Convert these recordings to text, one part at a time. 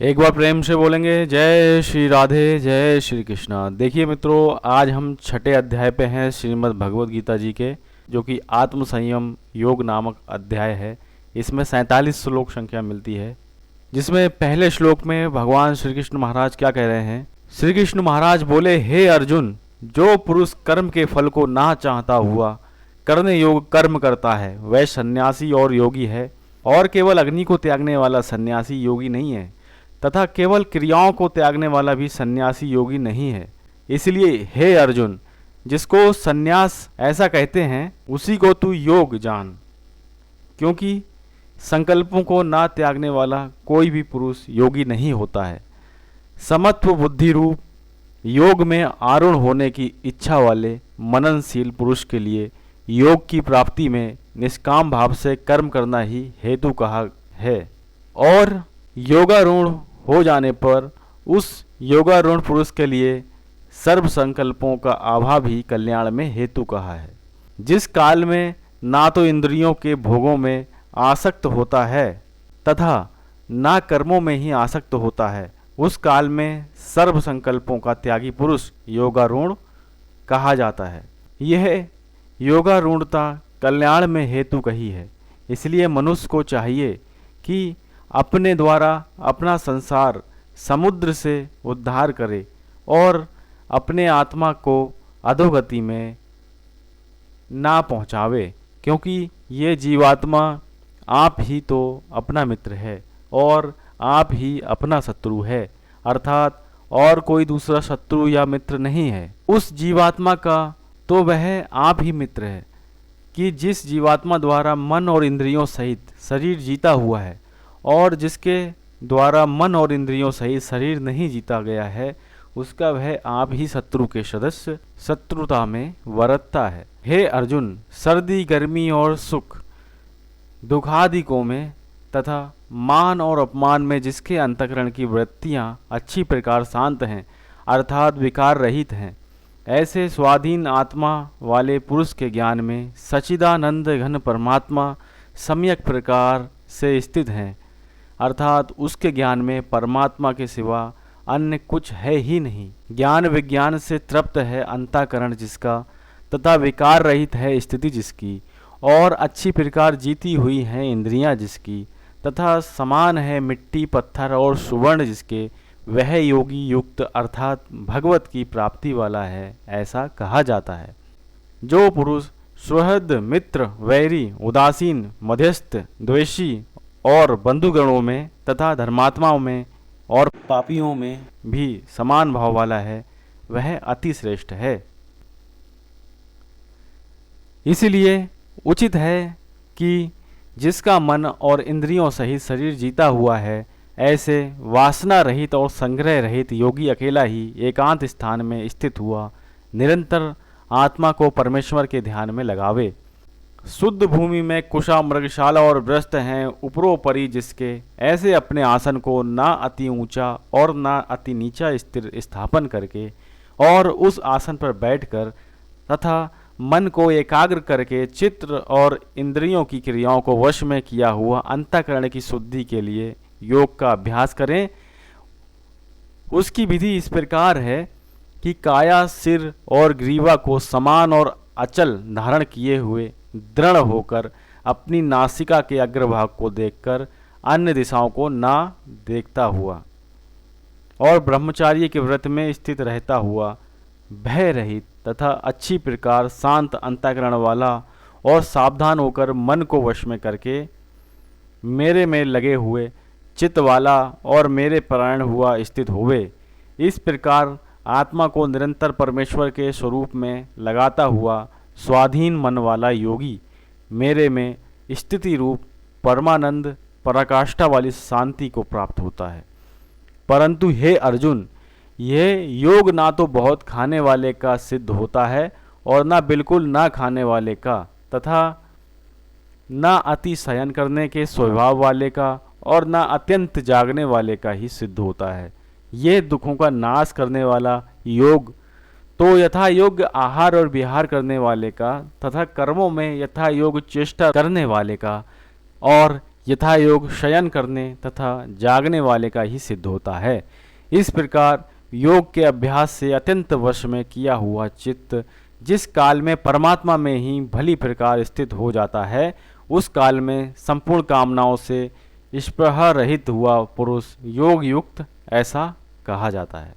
एक बार प्रेम से बोलेंगे जय श्री राधे जय श्री कृष्णा। देखिए मित्रों, आज हम छठे अध्याय पे हैं श्रीमद् भगवद गीता जी के, जो कि आत्म संयम योग नामक अध्याय है। इसमें 47 श्लोक संख्या मिलती है, जिसमें पहले श्लोक में भगवान श्री कृष्ण महाराज क्या कह रहे हैं। श्री कृष्ण महाराज बोले, हे अर्जुन, जो पुरुष कर्म के फल को ना चाहता हुआ करने योग कर्म करता है वह सन्यासी और योगी है, और केवल अग्नि को त्यागने वाला सन्यासी योगी नहीं है, तथा केवल क्रियाओं को त्यागने वाला भी सन्यासी योगी नहीं है। इसलिए हे अर्जुन, जिसको सन्यास ऐसा कहते हैं उसी को तू योग जान, क्योंकि संकल्पों को ना त्यागने वाला कोई भी पुरुष योगी नहीं होता है। समत्व बुद्धि रूप योग में आरूढ़ होने की इच्छा वाले मननशील पुरुष के लिए योग की प्राप्ति में निष्काम भाव से कर्म करना ही हेतु कहा है, और योगारूढ़ हो जाने पर उस योगारूढ़ पुरुष के लिए सर्व संकल्पों का अभाव ही कल्याण में हेतु कहा है। जिस काल में ना तो इंद्रियों के भोगों में आसक्त होता है तथा ना कर्मों में ही आसक्त होता है, उस काल में सर्व संकल्पों का त्यागी पुरुष योगारूढ़ कहा जाता है। यह योगारूढ़ता कल्याण में हेतु कही है। इसलिए मनुष्य को चाहिए कि अपने द्वारा अपना संसार समुद्र से उद्धार करे और अपने आत्मा को अधोगति में ना पहुँचावे, क्योंकि ये जीवात्मा आप ही तो अपना मित्र है और आप ही अपना शत्रु है, अर्थात और कोई दूसरा शत्रु या मित्र नहीं है। उस जीवात्मा का तो वह आप ही मित्र है कि जिस जीवात्मा द्वारा मन और इंद्रियों सहित शरीर जीता हुआ है, और जिसके द्वारा मन और इंद्रियों सहित शरीर नहीं जीता गया है, उसका वह आप ही शत्रु के सदस्य शत्रुता में वर्तता है। हे अर्जुन, सर्दी गर्मी और सुख दुखादिकों में तथा मान और अपमान में जिसके अंतःकरण की वृत्तियां अच्छी प्रकार शांत हैं, अर्थात विकार रहित हैं, ऐसे स्वाधीन आत्मा वाले पुरुष के ज्ञान में सच्चिदानंद घन परमात्मा सम्यक प्रकार से स्थित हैं, अर्थात उसके ज्ञान में परमात्मा के सिवा अन्य कुछ है ही नहीं। ज्ञान विज्ञान से तृप्त है अंतःकरण जिसका, तथा विकार रहित है स्थिति जिसकी, और अच्छी प्रकार जीती हुई हैं इंद्रियां जिसकी, तथा समान है मिट्टी पत्थर और सुवर्ण जिसके, वह योगी युक्त अर्थात भगवत की प्राप्ति वाला है, ऐसा कहा जाता है। जो पुरुष सुहृद मित्र वैरी उदासीन मध्यस्थ द्वेषी और बंधुगणों में तथा धर्मात्माओं में और पापियों में भी समान भाव वाला है, वह अति श्रेष्ठ है। इसलिए उचित है कि जिसका मन और इंद्रियों सहित शरीर जीता हुआ है, ऐसे वासना रहित और संग्रह रहित योगी अकेला ही एकांत स्थान में स्थित हुआ निरंतर आत्मा को परमेश्वर के ध्यान में लगावे। शुद्ध भूमि में कुशा मृगशाला और व्रस्त हैं उपरोपरि जिसके, ऐसे अपने आसन को ना अति ऊंचा और ना अति नीचा स्थिर स्थापन करके, और उस आसन पर बैठकर तथा मन को एकाग्र करके चित्त और इंद्रियों की क्रियाओं को वश में किया हुआ अंतःकरण की शुद्धि के लिए योग का अभ्यास करें। उसकी विधि इस प्रकार है कि काया सिर और ग्रीवा को समान और अचल धारण किए हुए दृढ़ होकर अपनी नासिका के अग्रभाग को देखकर अन्य दिशाओं को ना देखता हुआ, और ब्रह्मचार्य के व्रत में स्थित रहता हुआ भय रहित तथा अच्छी प्रकार शांत अंतःकरण वाला और सावधान होकर मन को वश में करके मेरे में लगे हुए चित्त वाला और मेरे परायण हुआ स्थित होवे। इस प्रकार आत्मा को निरंतर परमेश्वर के स्वरूप में लगाता हुआ स्वाधीन मन वाला योगी मेरे में स्थिति रूप परमानंद पराकाष्ठा वाली शांति को प्राप्त होता है। परंतु हे अर्जुन, यह योग ना तो बहुत खाने वाले का सिद्ध होता है और ना बिल्कुल ना खाने वाले का, तथा ना अति शयन करने के स्वभाव वाले का और ना अत्यंत जागने वाले का ही सिद्ध होता है। ये दुखों का नाश करने वाला योग तो यथा योग्य आहार और विहार करने वाले का तथा कर्मों में यथा योग चेष्टा करने वाले का, और यथा योग शयन करने तथा जागने वाले का ही सिद्ध होता है। इस प्रकार योग के अभ्यास से अत्यंत वश में किया हुआ चित्त जिस काल में परमात्मा में ही भली प्रकार स्थित हो जाता है, उस काल में संपूर्ण कामनाओं से स्पृहा रहित हुआ पुरुष योग युक्त ऐसा कहा जाता है।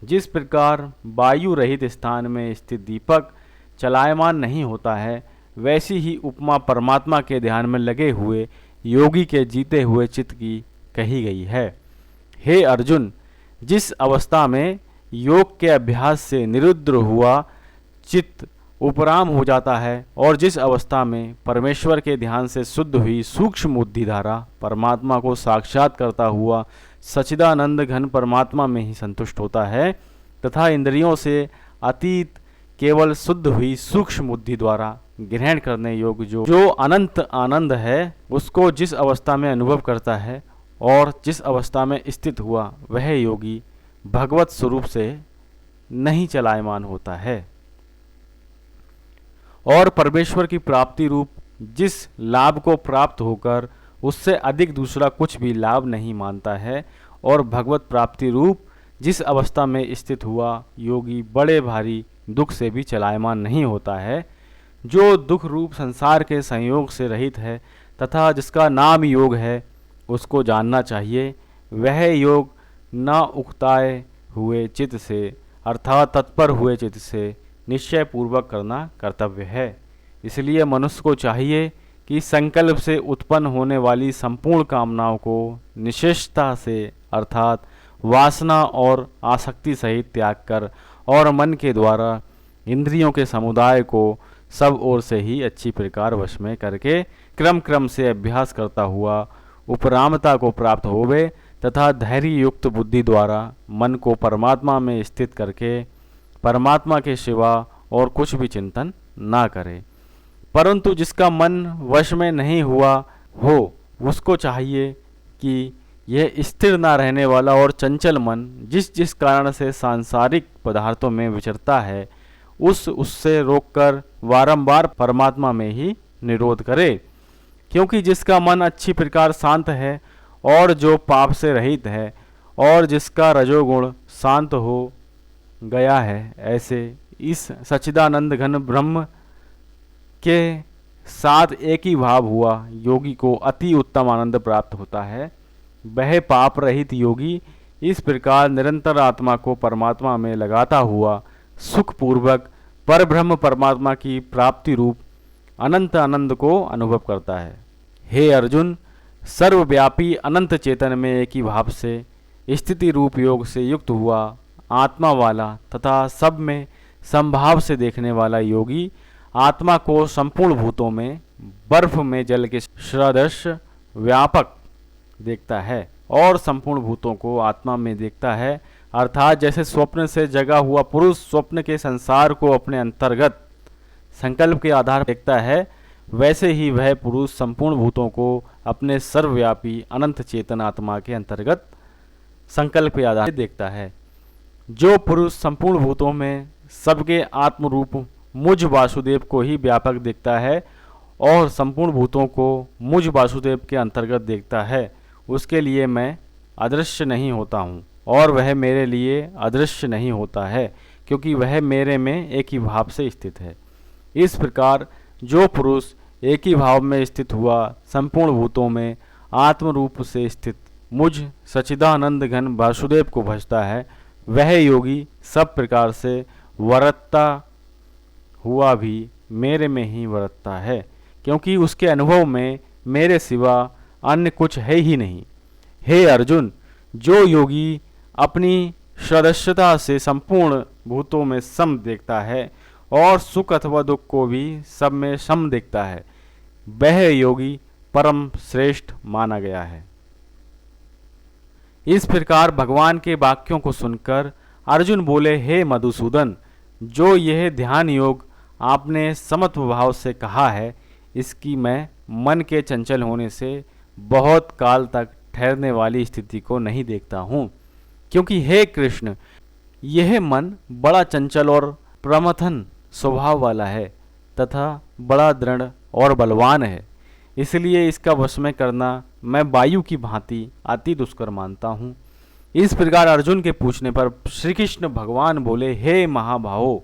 जिस प्रकार वायु रहित स्थान में स्थित दीपक चलायमान नहीं होता है, वैसी ही उपमा परमात्मा के ध्यान में लगे हुए योगी के जीते हुए चित्त की कही गई है। हे अर्जुन, जिस अवस्था में योग के अभ्यास से निरुद्र हुआ चित्त उपराम हो जाता है और जिस अवस्था में परमेश्वर के ध्यान से शुद्ध हुई सूक्ष्म बुद्धि धारा परमात्मा को साक्षात करता हुआ सच्चिदानंद घन परमात्मा में ही संतुष्ट होता है तथा इंद्रियों से अतीत केवल शुद्ध हुई सूक्ष्म बुद्धि द्वारा ग्रहण करने योग्य जो अनंत आनंद है, उसको जिस अवस्था में अनुभव करता है और जिस अवस्था में स्थित हुआ, वह योगी भगवत स्वरूप से नहीं चलायमान होता है और परमेश्वर की प्राप्ति रूप जिस लाभ को प्राप्त होकर उससे अधिक दूसरा कुछ भी लाभ नहीं मानता है और भगवत प्राप्ति रूप जिस अवस्था में स्थित हुआ योगी बड़े भारी दुख से भी चलायमान नहीं होता है। जो दुख रूप संसार के संयोग से रहित है तथा जिसका नाम योग है, उसको जानना चाहिए। वह योग न उकताए हुए चित्त से अर्थात तत्पर हुए चित्त से निश्चय पूर्वक करना कर्तव्य है। इसलिए मनुष्य को चाहिए कि संकल्प से उत्पन्न होने वाली संपूर्ण कामनाओं को निश्चेष्टता से अर्थात वासना और आसक्ति सहित त्याग कर और मन के द्वारा इंद्रियों के समुदाय को सब ओर से ही अच्छी प्रकार वश में करके क्रम क्रम से अभ्यास करता हुआ उपरामता को प्राप्त होवे तथा धैर्य युक्त बुद्धि द्वारा मन को परमात्मा में स्थित करके परमात्मा के सिवा और कुछ भी चिंतन ना करे। परंतु जिसका मन वश में नहीं हुआ हो, उसको चाहिए कि यह स्थिर ना रहने वाला और चंचल मन जिस जिस कारण से सांसारिक पदार्थों में विचरता है, उससे रोककर बारंबार परमात्मा में ही निरोध करे। क्योंकि जिसका मन अच्छी प्रकार शांत है और जो पाप से रहित है और जिसका रजोगुण शांत हो गया है, ऐसे इस सच्चिदानंद घन ब्रह्म के साथ एक ही भाव हुआ योगी को अति उत्तम आनंद प्राप्त होता है। वह पाप रहित योगी इस प्रकार निरंतर आत्मा को परमात्मा में लगाता हुआ सुखपूर्वक परब्रह्म परमात्मा की प्राप्ति रूप अनंत आनंद को अनुभव करता है। हे अर्जुन, सर्वव्यापी अनंत चेतन में एक ही भाव से स्थिति रूप योग से युक्त हुआ आत्मा वाला तथा सब में संभाव से देखने वाला योगी आत्मा को संपूर्ण भूतों में बर्फ में जल के सदृश व्यापक देखता है और संपूर्ण भूतों को आत्मा में देखता है। अर्थात जैसे स्वप्न से जगा हुआ पुरुष स्वप्न के संसार को अपने अंतर्गत संकल्प के आधार पर देखता है, वैसे ही वह पुरुष संपूर्ण भूतों को अपने सर्वव्यापी अनंत चेतन आत्मा के अंतर्गत संकल्प के आधार पर देखता है। जो पुरुष संपूर्ण भूतों में सबके आत्म रूप मुझ वासुदेव को ही व्यापक देखता है और संपूर्ण भूतों को मुझ वासुदेव के अंतर्गत देखता है, उसके लिए मैं अदृश्य नहीं होता हूँ और वह मेरे लिए अदृश्य नहीं होता है, क्योंकि वह मेरे में एक ही भाव से स्थित है। इस प्रकार जो पुरुष एक ही भाव में स्थित हुआ संपूर्ण भूतों में आत्म रूप से स्थित मुझ सच्चिदानंद घन वासुदेव को भजता है, वह योगी सब प्रकार से वरतता हुआ भी मेरे में ही वरतता है, क्योंकि उसके अनुभव में मेरे सिवा अन्य कुछ है ही नहीं। हे अर्जुन, जो योगी अपनी सदस्यता से संपूर्ण भूतों में सम देखता है और सुख अथवा दुख को भी सब में सम देखता है, वह योगी परम श्रेष्ठ माना गया है। इस प्रकार भगवान के वाक्यों को सुनकर अर्जुन बोले, हे मधुसूदन, जो यह ध्यान योग आपने समत्व भाव से कहा है, इसकी मैं मन के चंचल होने से बहुत काल तक ठहरने वाली स्थिति को नहीं देखता हूँ, क्योंकि हे कृष्ण, यह मन बड़ा चंचल और प्रमथन स्वभाव वाला है तथा बड़ा दृढ़ और बलवान है। इसलिए इसका वश में करना मैं वायु की भांति अति दुष्कर मानता हूँ। इस प्रकार अर्जुन के पूछने पर श्री कृष्ण भगवान बोले, हे महाभाहो,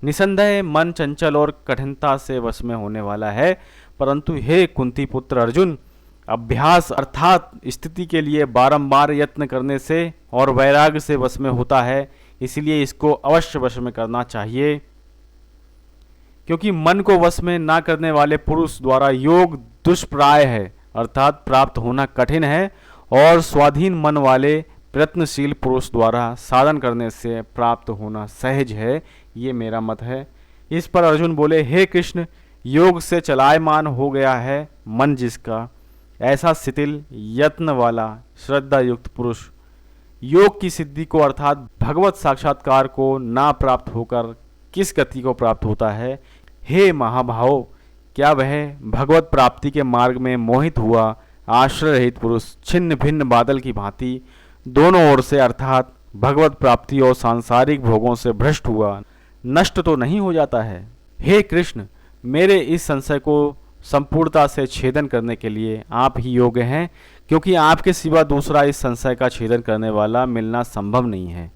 निसंदेह मन चंचल और कठिनता से वश में होने वाला है, परंतु हे कुंती पुत्र अर्जुन, अभ्यास अर्थात स्थिति के लिए बारंबार यत्न करने से और वैराग्य से वश में होता है, इसलिए इसको अवश्य वश में करना चाहिए। क्योंकि मन को वश में ना करने वाले पुरुष द्वारा योग दुष्प्राय है, अर्थात प्राप्त होना कठिन है, और स्वाधीन मन वाले प्रयत्नशील पुरुष द्वारा साधन करने से प्राप्त होना सहज है, ये मेरा मत है। इस पर अर्जुन बोले, हे कृष्ण, योग से चलायमान हो गया है मन जिसका, ऐसा शिथिल यत्न वाला श्रद्धा युक्त पुरुष योग की सिद्धि को अर्थात भगवत साक्षात्कार को ना प्राप्त होकर किस गति को प्राप्त होता है? हे महाभाव, क्या वह भगवत प्राप्ति के मार्ग में मोहित हुआ आश्रय रहित पुरुष छिन्न भिन्न बादल की भांति दोनों ओर से अर्थात भगवत प्राप्ति और सांसारिक भोगों से भ्रष्ट हुआ नष्ट तो नहीं हो जाता है? हे कृष्ण, मेरे इस संशय को संपूर्णता से छेदन करने के लिए आप ही योग्य हैं, क्योंकि आपके सिवा दूसरा इस संशय का छेदन करने वाला मिलना संभव नहीं है।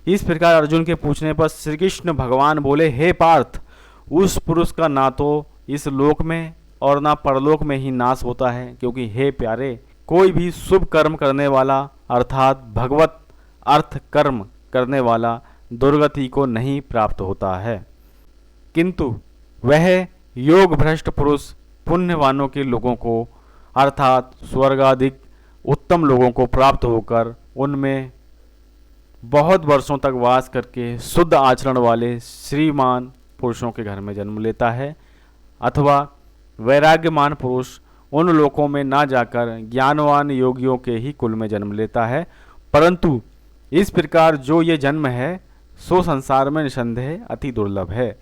इस प्रकार अर्जुन के पूछने पर श्री कृष्ण भगवान बोले, हे पार्थ, उस पुरुष का ना तो इस लोक में और ना परलोक में ही नाश होता है, क्योंकि हे प्यारे, कोई भी शुभ कर्म करने वाला अर्थात भगवत अर्थ कर्म करने वाला दुर्गति को नहीं प्राप्त होता है, किंतु वह योग भ्रष्ट पुरुष पुण्यवानों के लोगों को अर्थात स्वर्गाधिक उत्तम लोगों को प्राप्त होकर उनमें बहुत वर्षों तक वास करके शुद्ध आचरण वाले श्रीमान पुरुषों के घर में जन्म लेता है, अथवा वैराग्यमान पुरुष उन लोकों में ना जाकर ज्ञानवान योगियों के ही कुल में जन्म लेता है। परंतु इस प्रकार जो ये जन्म है सो संसार में निसंदेह अति दुर्लभ है।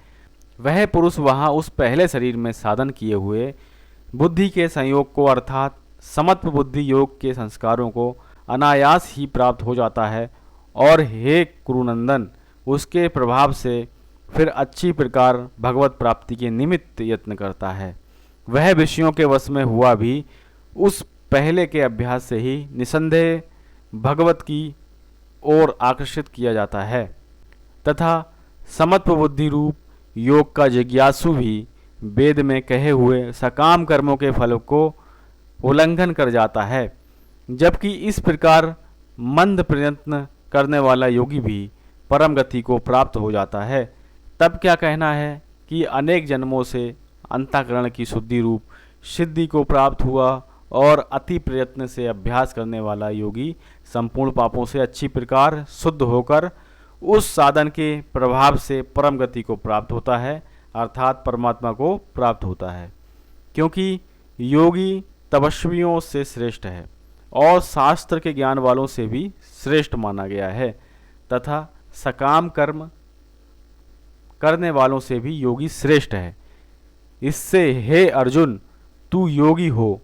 वह पुरुष वहाँ उस पहले शरीर में साधन किए हुए बुद्धि के संयोग को अर्थात समत्व बुद्धि योग के संस्कारों को अनायास ही प्राप्त हो जाता है, और हे कुरुनंदन, उसके प्रभाव से फिर अच्छी प्रकार भगवत प्राप्ति के निमित्त यत्न करता है। वह विषयों के वश में हुआ भी उस पहले के अभ्यास से ही निसंदेह भगवत की ओर आकर्षित किया जाता है, तथा समत्व बुद्धि रूप योग का जिज्ञासु भी वेद में कहे हुए सकाम कर्मों के फल को उल्लंघन कर जाता है। जबकि इस प्रकार मंद प्रयत्न करने वाला योगी भी परम गति को प्राप्त हो जाता है। तब क्या कहना है कि अनेक जन्मों से अंतःकरण की शुद्धि रूप सिद्धि को प्राप्त हुआ, और अति प्रयत्न से अभ्यास करने वाला योगी संपूर्ण पापों से अच्छी प्रकार शुद्ध होकर उस साधन के प्रभाव से परम गति को प्राप्त होता है, अर्थात परमात्मा को प्राप्त होता है। क्योंकि योगी तपस्वियों से श्रेष्ठ है और शास्त्र के ज्ञान वालों से भी श्रेष्ठ माना गया है, तथा सकाम कर्म करने वालों से भी योगी श्रेष्ठ है। इससे हे अर्जुन, तू योगी हो।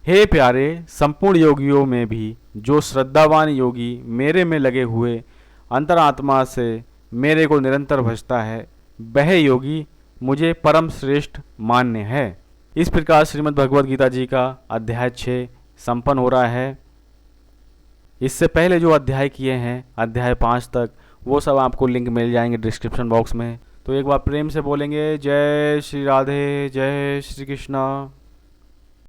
हे प्यारे, संपूर्ण योगियों में भी जो श्रद्धावान योगी मेरे में लगे हुए अंतरात्मा से मेरे को निरंतर भजता है, वह योगी मुझे परम श्रेष्ठ मान्य है। इस प्रकार श्रीमद् भगवद गीता जी का अध्याय 6 संपन्न हो रहा है। इससे पहले जो अध्याय किए हैं अध्याय 5 तक, वो सब आपको लिंक मिल जाएंगे डिस्क्रिप्शन बॉक्स में। तो एक बार प्रेम से बोलेंगे, जय श्री राधे, जय श्री कृष्णा।